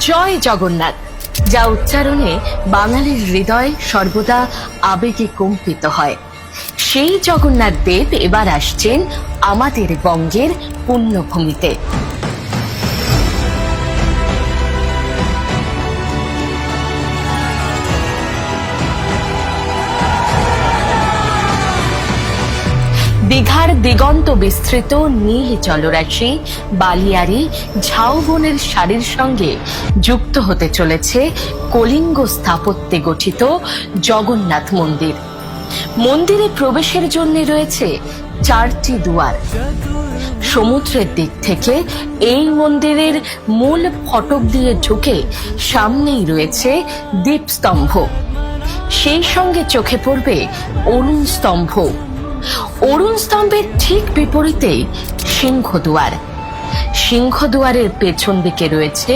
জয় জগন্নাথ, যা উচ্চারণে বাঙালির হৃদয় সর্বদা আবেগে কম্পিত হয়। সেই জগন্নাথ দেব এবার আসছেন আমাদের বঙ্গের পুণ্যভূমিতে। দীঘার দিগন্ত বিস্তৃত নীল জলরাশি বালিয়ারি ঝাউবনের সারির সঙ্গে যুক্ত হতে চলেছে কলিঙ্গ স্থাপত্যে গঠিত জগন্নাথ মন্দির। মন্দিরে প্রবেশের জন্য রয়েছে 4টি দুয়ার। সমুদ্রের দিক থেকে এই মন্দিরের মূল ফটক দিয়ে ঢুকে সামনেই রয়েছে দীপস্তম্ভ, সেই সঙ্গে চোখে পড়বে অরুণ স্তম্ভ। অরুণ স্তম্ভের ঠিক বিপরীতেই সিংহদুয়ার। সিংহদুয়ারের পেছন দিকে রয়েছে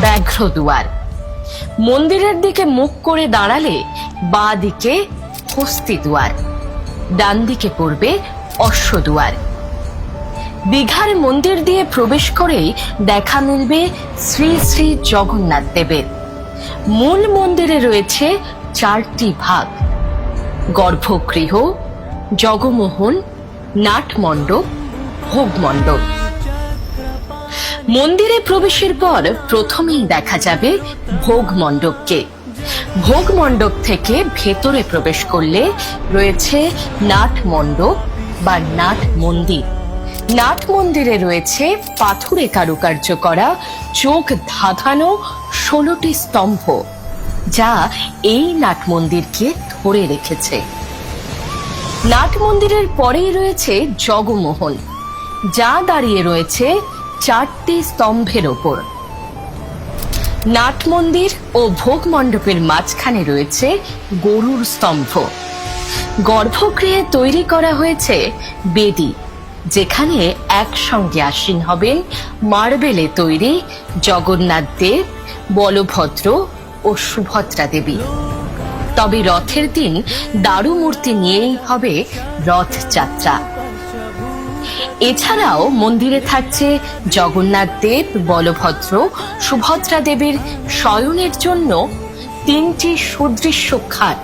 ব্যাঘ্র দুয়ার। মন্দিরের দিকে মুখ করে দাঁড়ালে বাঁ দিকে হস্তি দুয়ার, ডান দিকে পড়বে অশ্বদুয়ার। দীঘার মন্দির দিয়ে প্রবেশ করেই দেখা মিলবে শ্রী শ্রী জগন্নাথ দেবের। মূল মন্দিরে রয়েছে 4টি ভাগ: গর্ভগৃহ, জগমোহন, নাটমণ্ডপ, ভোগমণ্ডপ। মন্দিরে প্রবেশের পর প্রথমেই দেখা যাবে ভোগমণ্ডপকে। ভোগমণ্ডপ থেকে ভেতরে প্রবেশ করলে রয়েছে নাটমণ্ডপ বা নাট মন্দির। নাট মন্দিরে রয়েছে পাথুরে কারুকার্য করা চোখ ধাঁধানো 16টি স্তম্ভ, যা এই নাট মন্দিরকে ধরে রেখেছে। নাট মন্দিরের পরেই রয়েছে জগমোহন, যা দাঁড়িয়ে রয়েছে 4টি স্তম্ভের ওপর। নাট মন্দির ও ভোগ মণ্ডপের মাঝখানে রয়েছে গরুর স্তম্ভ। গর্ভগৃহে তৈরি করা হয়েছে বেদি, যেখানে একসঙ্গে আসীন হবেন মার্বেলে তৈরি জগন্নাথ দেব, বলভদ্র ও সুভদ্রা দেবী। তবে রথের দিন দারু মূর্তি নিয়েই হবে রথযাত্রা। এছাড়াও মন্দিরে থাকছে জগন্নাথ দেব, বলভদ্র, সুভদ্রা দেবীর শয়নের জন্য 3টি সুদৃশ্য খাট।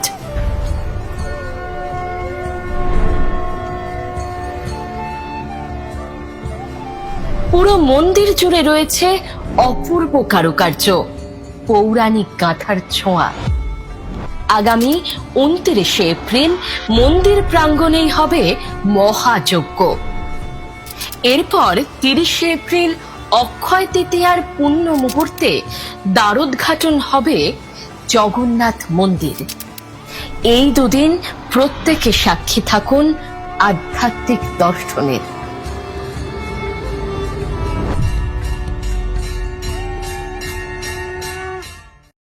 পুরো মন্দির জুড়ে রয়েছে অপূর্ব কারুকার্য, পৌরাণিক গাঁথার ছোঁয়া। আগামী 29শে এপ্রিল মন্দির প্রাঙ্গণেই হবে মহাযজ্ঞ। এরপর 30শে এপ্রিল অক্ষয় তৃতীয়ার পুণ্য মুহূর্তে দ্বারোদ্ঘাটন হবে জগন্নাথ মন্দির। এই দুদিন প্রত্যেকে সাক্ষী থাকুন আধ্যাত্মিক দর্শনের।